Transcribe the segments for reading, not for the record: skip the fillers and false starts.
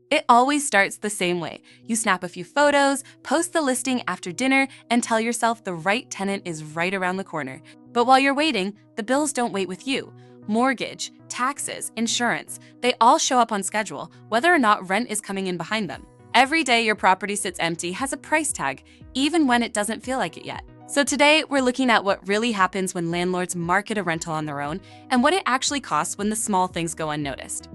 It always starts the same way. You snap a few photos, post the listing after dinner, and tell yourself the right tenant is right around the corner. But while you're waiting, the bills don't wait with you. Mortgage, taxes, insurance, they all show up on schedule, whether or not rent is coming in behind them. Every day your property sits empty has a price tag, even when it doesn't feel like it yet. So today, we're looking at what really happens when landlords market a rental on their own and what it actually costs when the small things go unnoticed.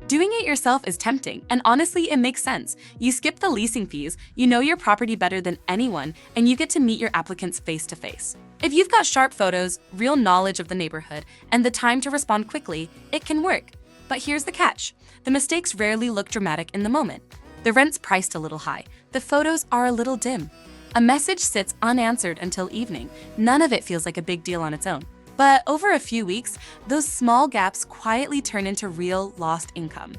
Doing it yourself is tempting, and honestly, it makes sense. You skip the leasing fees, you know your property better than anyone, and you get to meet your applicants face to face. If you've got sharp photos, real knowledge of the neighborhood, and the time to respond quickly, it can work. But here's the catch. The mistakes rarely look dramatic in the moment. The rent's priced a little high. The photos are a little dim. A message sits unanswered until evening. None of it feels like a big deal on its own. But over a few weeks, those small gaps quietly turn into real lost income.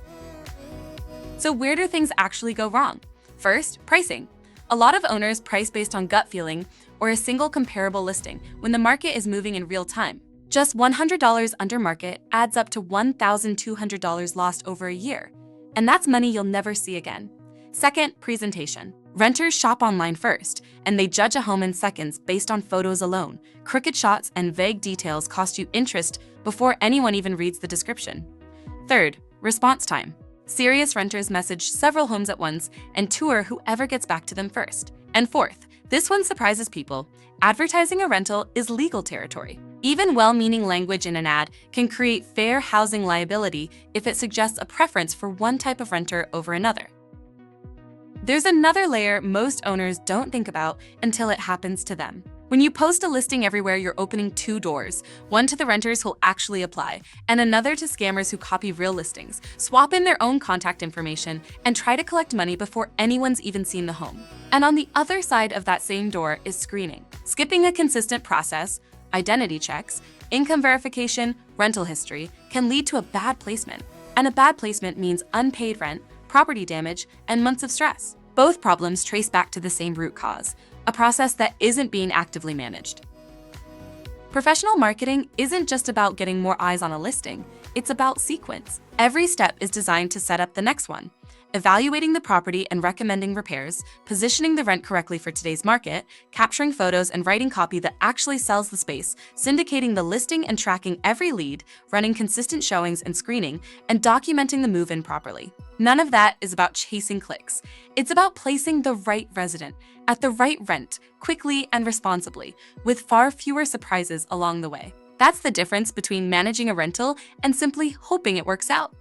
So where do things actually go wrong? First, pricing. A lot of owners price based on gut feeling or a single comparable listing when the market is moving in real time. Just $100 under market adds up to $1,200 lost over a year. And that's money you'll never see again. Second, presentation. Renters shop online first, and they judge a home in seconds based on photos alone. Crooked shots and vague details cost you interest before anyone even reads the description. Third, response time. Serious renters message several homes at once and tour whoever gets back to them first. And fourth, this one surprises people. Advertising a rental is legal territory. Even well-meaning language in an ad can create fair housing liability if it suggests a preference for one type of renter over another. There's another layer most owners don't think about until it happens to them. When you post a listing everywhere, you're opening two doors, one to the renters who'll actually apply, and another to scammers who copy real listings, swap in their own contact information, and try to collect money before anyone's even seen the home. And on the other side of that same door is screening. Skipping a consistent process, identity checks, income verification, rental history, can lead to a bad placement. And a bad placement means unpaid rent, property damage, and months of stress. Both problems trace back to the same root cause, a process that isn't being actively managed. Professional marketing isn't just about getting more eyes on a listing, it's about sequence. Every step is designed to set up the next one. Evaluating the property and recommending repairs, positioning the rent correctly for today's market, capturing photos and writing copy that actually sells the space, syndicating the listing and tracking every lead, running consistent showings and screening, and documenting the move-in properly. None of that is about chasing clicks. It's about placing the right resident at the right rent, quickly and responsibly, with far fewer surprises along the way. That's the difference between managing a rental and simply hoping it works out.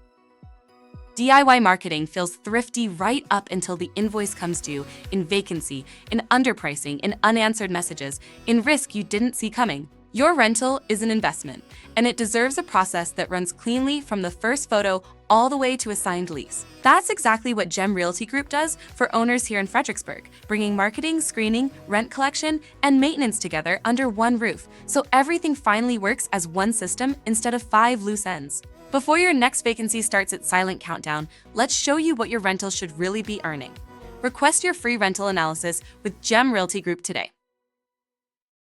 DIY marketing feels thrifty right up until the invoice comes due, in vacancy, in underpricing, in unanswered messages, in risk you didn't see coming. Your rental is an investment, and it deserves a process that runs cleanly from the first photo all the way to a signed lease. That's exactly what Gem Realty Group does for owners here in Fredericksburg, bringing marketing, screening, rent collection, and maintenance together under one roof, so everything finally works as one system instead of 5 loose ends. Before your next vacancy starts its silent countdown, let's show you what your rental should really be earning. Request your free rental analysis with Gem Realty Group today.